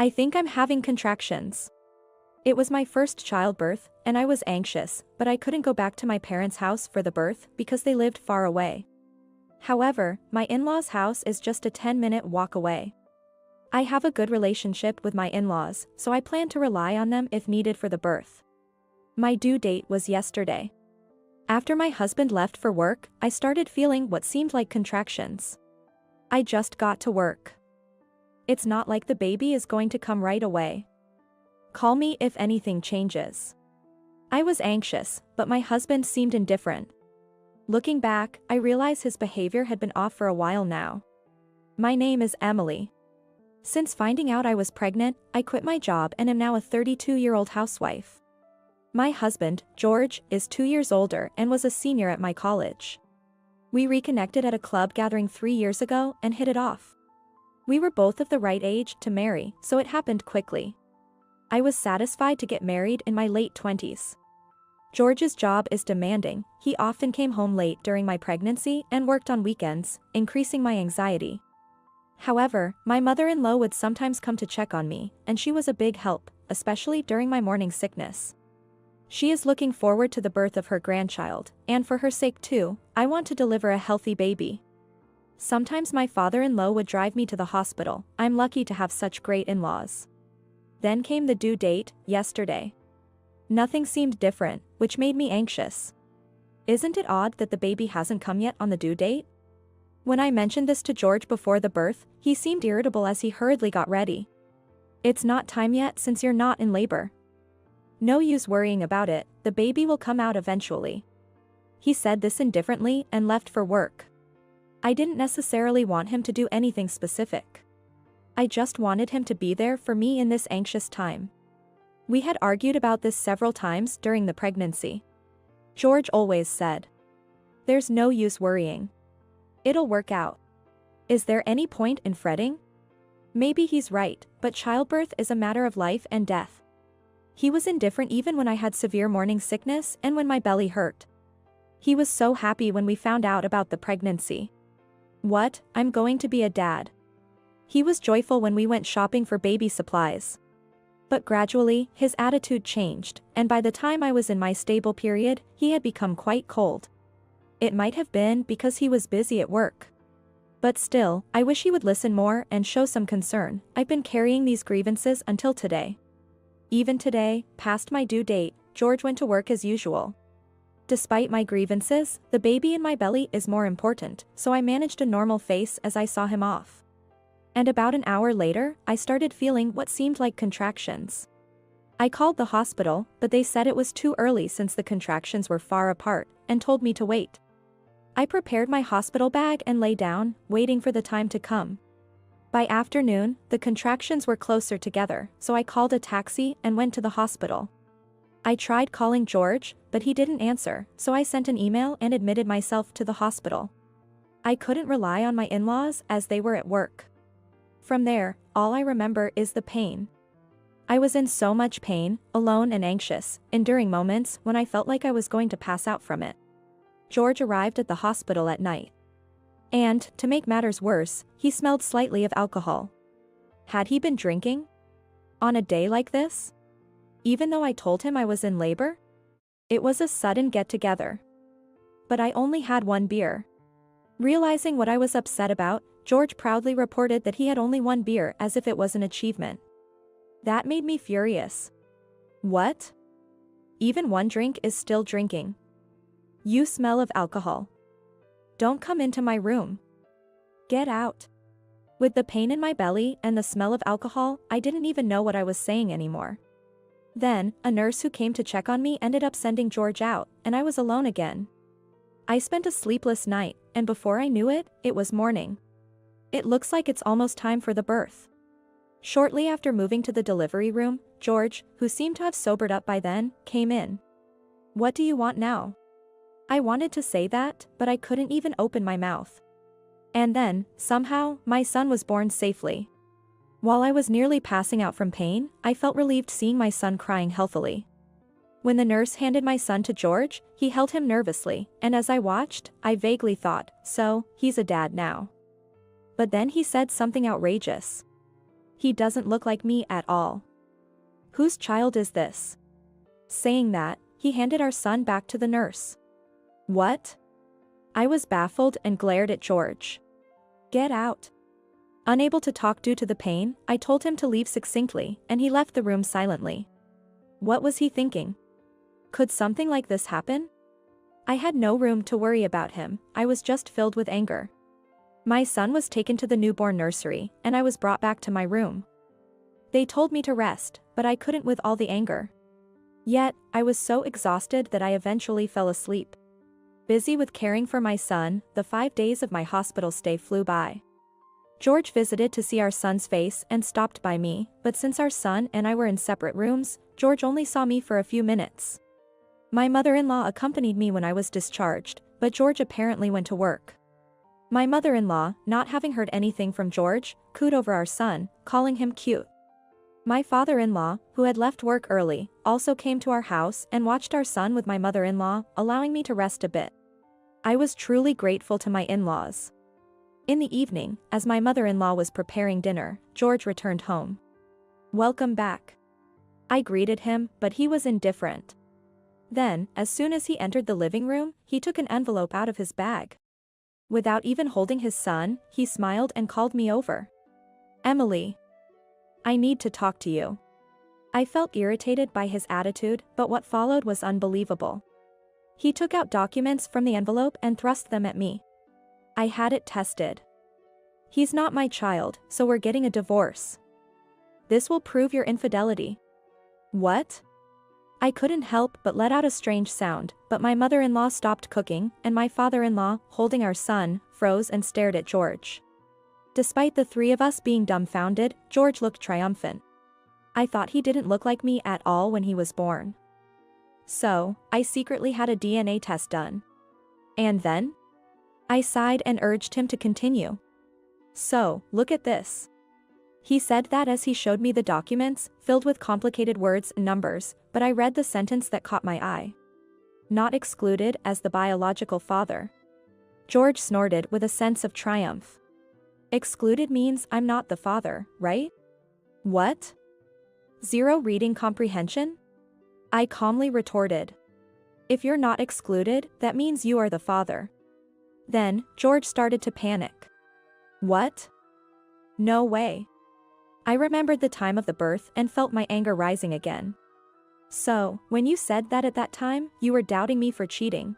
I think I'm having contractions. It was my first childbirth, and I was anxious, but I couldn't go back to my parents' house for the birth because they lived far away. However, my in-laws' house is just a 10-minute walk away. I have a good relationship with my in-laws, so I plan to rely on them if needed for the birth. My due date was yesterday. After my husband left for work, I started feeling what seemed like contractions. I just got to work. It's not like the baby is going to come right away. Call me if anything changes. I was anxious, but my husband seemed indifferent. Looking back, I realize his behavior had been off for a while now. My name is Emily. Since finding out I was pregnant, I quit my job and am now a 32-year-old housewife. My husband, George, is 2 years older and was a senior at my college. We reconnected at a club gathering 3 years ago and hit it off. We were both of the right age to marry, so it happened quickly. I was satisfied to get married in my late 20s. George's job is demanding. He often came home late during my pregnancy and worked on weekends, increasing my anxiety. However, my mother-in-law would sometimes come to check on me, and she was a big help, especially during my morning sickness. She is looking forward to the birth of her grandchild, and for her sake too, I want to deliver a healthy baby. Sometimes my father-in-law would drive me to the hospital. I'm lucky to have such great in-laws. Then came the due date, yesterday. Nothing seemed different, which made me anxious. Isn't it odd that the baby hasn't come yet on the due date? When I mentioned this to George before the birth, he seemed irritable as he hurriedly got ready. It's not time yet since you're not in labor. No use worrying about it, the baby will come out eventually. He said this indifferently and left for work. I didn't necessarily want him to do anything specific. I just wanted him to be there for me in this anxious time. We had argued about this several times during the pregnancy. George always said, "There's no use worrying. It'll work out. Is there any point in fretting?" Maybe he's right, but childbirth is a matter of life and death. He was indifferent even when I had severe morning sickness and when my belly hurt. He was so happy when we found out about the pregnancy. What, I'm going to be a dad. He was joyful when we went shopping for baby supplies. But gradually, his attitude changed, and by the time I was in my stable period, he had become quite cold. It might have been because he was busy at work. But still, I wish he would listen more and show some concern. I've been carrying these grievances until today. Even today, past my due date, George went to work as usual. Despite my grievances, the baby in my belly is more important, so I managed a normal face as I saw him off. And about an hour later, I started feeling what seemed like contractions. I called the hospital, but they said it was too early since the contractions were far apart, and told me to wait. I prepared my hospital bag and lay down, waiting for the time to come. By afternoon, the contractions were closer together, so I called a taxi and went to the hospital. I tried calling George, but he didn't answer, so I sent an email and admitted myself to the hospital. I couldn't rely on my in-laws as they were at work. From there, all I remember is the pain. I was in so much pain, alone and anxious, enduring moments when I felt like I was going to pass out from it. George arrived at the hospital at night. And, to make matters worse, he smelled slightly of alcohol. Had he been drinking? On a day like this? Even though I told him I was in labor? It was a sudden get-together. But I only had one beer. Realizing what I was upset about, George proudly reported that he had only one beer as if it was an achievement. That made me furious. What? Even one drink is still drinking. You smell of alcohol. Don't come into my room. Get out. With the pain in my belly and the smell of alcohol, I didn't even know what I was saying anymore. Then, a nurse who came to check on me ended up sending George out, and I was alone again. I spent a sleepless night, and before I knew it, it was morning. It looks like it's almost time for the birth. Shortly after moving to the delivery room, George, who seemed to have sobered up by then, came in. What do you want now? I wanted to say that, but I couldn't even open my mouth. And then, somehow, my son was born safely. While I was nearly passing out from pain, I felt relieved seeing my son crying healthily. When the nurse handed my son to George, he held him nervously, and as I watched, I vaguely thought, so, he's a dad now. But then he said something outrageous. He doesn't look like me at all. Whose child is this? Saying that, he handed our son back to the nurse. What? I was baffled and glared at George. Get out. Unable to talk due to the pain, I told him to leave succinctly, and he left the room silently. What was he thinking? Could something like this happen? I had no room to worry about him, I was just filled with anger. My son was taken to the newborn nursery, and I was brought back to my room. They told me to rest, but I couldn't with all the anger. Yet, I was so exhausted that I eventually fell asleep. Busy with caring for my son, the 5 days of my hospital stay flew by. George visited to see our son's face and stopped by me, but since our son and I were in separate rooms, George only saw me for a few minutes. My mother-in-law accompanied me when I was discharged, but George apparently went to work. My mother-in-law, not having heard anything from George, cooed over our son, calling him cute. My father-in-law, who had left work early, also came to our house and watched our son with my mother-in-law, allowing me to rest a bit. I was truly grateful to my in-laws. In the evening, as my mother-in-law was preparing dinner, George returned home. Welcome back. I greeted him, but he was indifferent. Then, as soon as he entered the living room, he took an envelope out of his bag. Without even holding his son, he smiled and called me over. Emily. I need to talk to you. I felt irritated by his attitude, but what followed was unbelievable. He took out documents from the envelope and thrust them at me. I had it tested. He's not my child, so we're getting a divorce. This will prove your infidelity. What? I couldn't help but let out a strange sound, but my mother-in-law stopped cooking, and my father-in-law, holding our son, froze and stared at George. Despite the three of us being dumbfounded, George looked triumphant. I thought he didn't look like me at all when he was born. So, I secretly had a DNA test done. And then? I sighed and urged him to continue. So, look at this. He said that as he showed me the documents, filled with complicated words and numbers, but I read the sentence that caught my eye. Not excluded as the biological father. George snorted with a sense of triumph. Excluded means I'm not the father, right? What? Zero reading comprehension? I calmly retorted. If you're not excluded, that means you are the father. Then, George started to panic. What? No way. I remembered the time of the birth and felt my anger rising again. So, when you said that at that time, you were doubting me for cheating.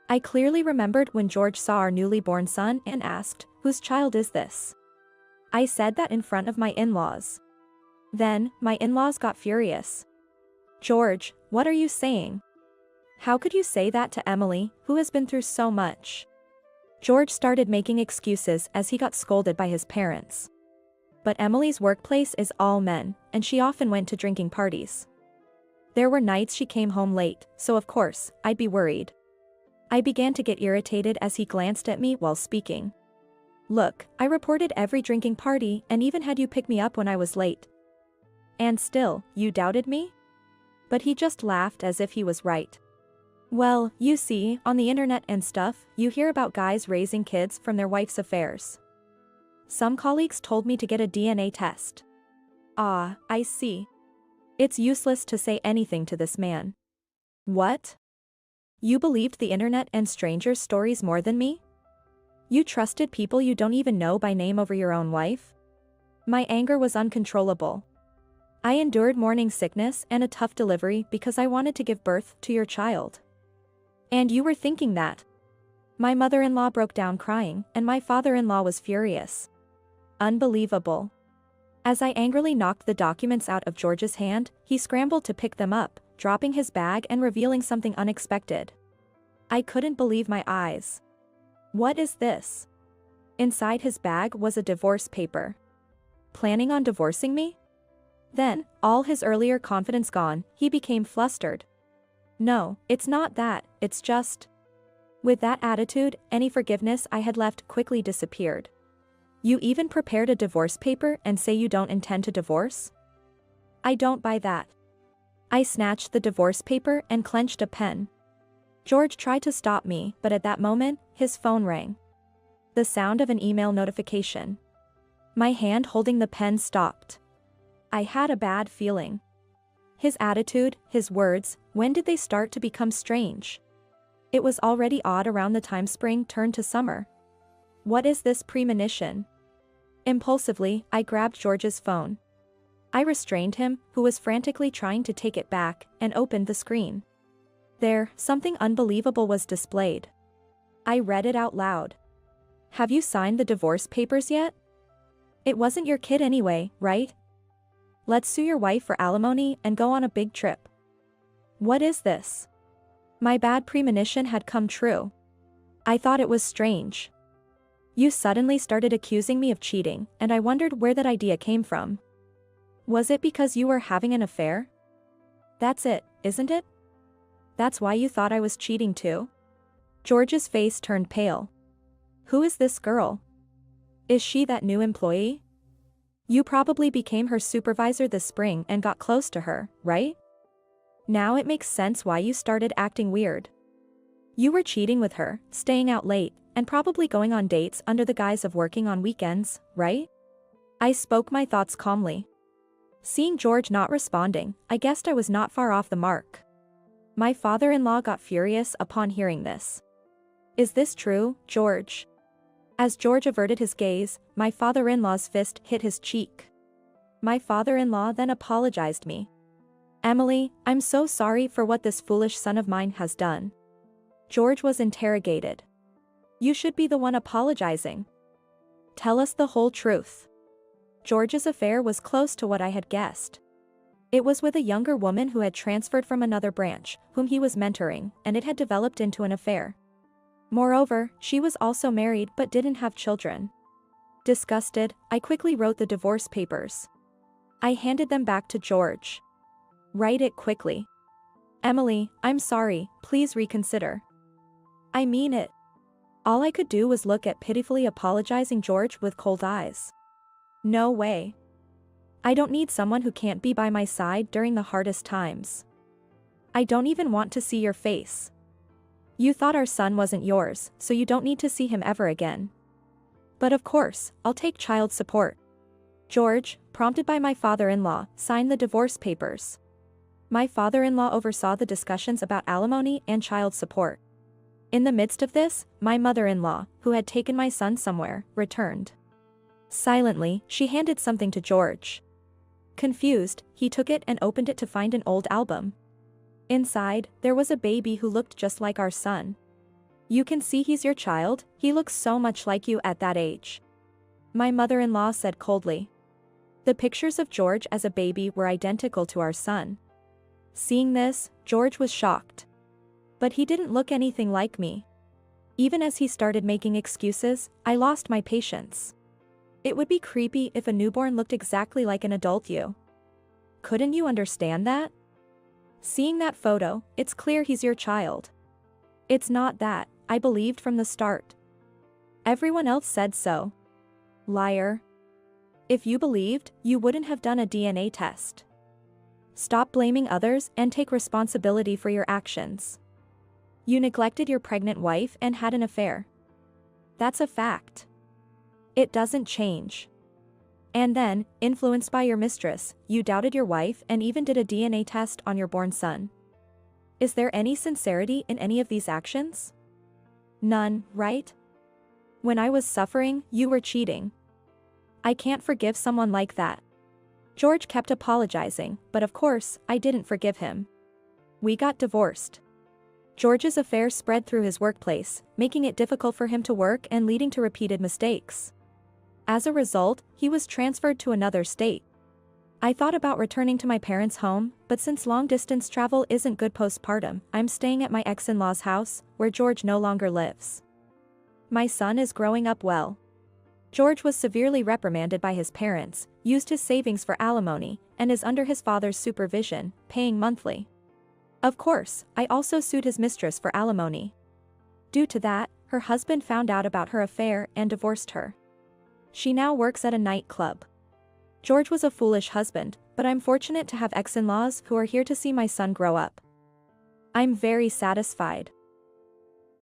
I clearly remembered when George saw our newly born son and asked, whose child is this? I said that in front of my in-laws. Then, my in-laws got furious. George, what are you saying? How could you say that to Emily, who has been through so much? George started making excuses as he got scolded by his parents. But Emily's workplace is all men, and she often went to drinking parties. There were nights she came home late, so of course, I'd be worried. I began to get irritated as he glanced at me while speaking. Look, I reported every drinking party and even had you pick me up when I was late. And still, you doubted me? But he just laughed as if he was right. Well, you see, on the internet and stuff, you hear about guys raising kids from their wife's affairs. Some colleagues told me to get a DNA test. Ah, I see. It's useless to say anything to this man. What? You believed the internet and strangers' stories more than me? You trusted people you don't even know by name over your own wife? My anger was uncontrollable. I endured morning sickness and a tough delivery because I wanted to give birth to your child. And you were thinking that. My mother-in-law broke down crying, and my father-in-law was furious. Unbelievable. As I angrily knocked the documents out of George's hand, he scrambled to pick them up, dropping his bag and revealing something unexpected. I couldn't believe my eyes. What is this? Inside his bag was a divorce paper. Planning on divorcing me? Then, all his earlier confidence gone, he became flustered. No, it's not that, it's just. With that attitude, any forgiveness I had left quickly disappeared. You even prepared a divorce paper and say you don't intend to divorce? I don't buy that. I snatched the divorce paper and clenched a pen. George tried to stop me, but at that moment, his phone rang. The sound of an email notification. My hand holding the pen stopped. I had a bad feeling. His attitude, his words, when did they start to become strange? It was already odd around the time spring turned to summer. What is this premonition? Impulsively, I grabbed George's phone. I restrained him, who was frantically trying to take it back, and opened the screen. There, something unbelievable was displayed. I read it out loud. Have you signed the divorce papers yet? It wasn't your kid anyway, right? Let's sue your wife for alimony and go on a big trip. What is this? My bad premonition had come true. I thought it was strange. You suddenly started accusing me of cheating, and I wondered where that idea came from. Was it because you were having an affair? That's it, isn't it? That's why you thought I was cheating too? George's face turned pale. Who is this girl? Is she that new employee? You probably became her supervisor this spring and got close to her, right? Now it makes sense why you started acting weird. You were cheating with her, staying out late, and probably going on dates under the guise of working on weekends, right? I spoke my thoughts calmly. Seeing George not responding, I guessed I was not far off the mark. My father-in-law got furious upon hearing this. Is this true, George? As George averted his gaze, my father-in-law's fist hit his cheek. My father-in-law then apologized me. Emily, I'm so sorry for what this foolish son of mine has done. George was interrogated. You should be the one apologizing. Tell us the whole truth. George's affair was close to what I had guessed. It was with a younger woman who had transferred from another branch, whom he was mentoring, and it had developed into an affair. Moreover, she was also married but didn't have children. Disgusted, I quickly wrote the divorce papers. I handed them back to George. Write it quickly. Emily, I'm sorry, please reconsider. I mean it. All I could do was look at pitifully apologizing George with cold eyes. No way. I don't need someone who can't be by my side during the hardest times. I don't even want to see your face. You thought our son wasn't yours, so you don't need to see him ever again. But of course, I'll take child support. George, prompted by my father-in-law, signed the divorce papers. My father-in-law oversaw the discussions about alimony and child support. In the midst of this, my mother-in-law, who had taken my son somewhere, returned. Silently, she handed something to George. Confused, he took it and opened it to find an old album. Inside, there was a baby who looked just like our son. You can see he's your child, he looks so much like you at that age. My mother-in-law said coldly. The pictures of George as a baby were identical to our son. Seeing this, George was shocked. But he didn't look anything like me. Even as he started making excuses, I lost my patience. It would be creepy if a newborn looked exactly like an adult you. Couldn't you understand that? Seeing that photo, it's clear he's your child. It's not that, I believed from the start. Everyone else said so. Liar. If you believed, you wouldn't have done a DNA test. Stop blaming others and take responsibility for your actions. You neglected your pregnant wife and had an affair. That's a fact. It doesn't change. And then, influenced by your mistress, you doubted your wife and even did a DNA test on your born son. Is there any sincerity in any of these actions? None, right? When I was suffering, you were cheating. I can't forgive someone like that. George kept apologizing, but of course, I didn't forgive him. We got divorced. George's affair spread through his workplace, making it difficult for him to work and leading to repeated mistakes. As a result, he was transferred to another state. I thought about returning to my parents' home, but since long-distance travel isn't good postpartum, I'm staying at my ex-in-law's house, where George no longer lives. My son is growing up well. George was severely reprimanded by his parents, used his savings for alimony, and is under his father's supervision, paying monthly. Of course, I also sued his mistress for alimony. Due to that, her husband found out about her affair and divorced her. She now works at a nightclub. George was a foolish husband, but I'm fortunate to have ex-in-laws who are here to see my son grow up. I'm very satisfied.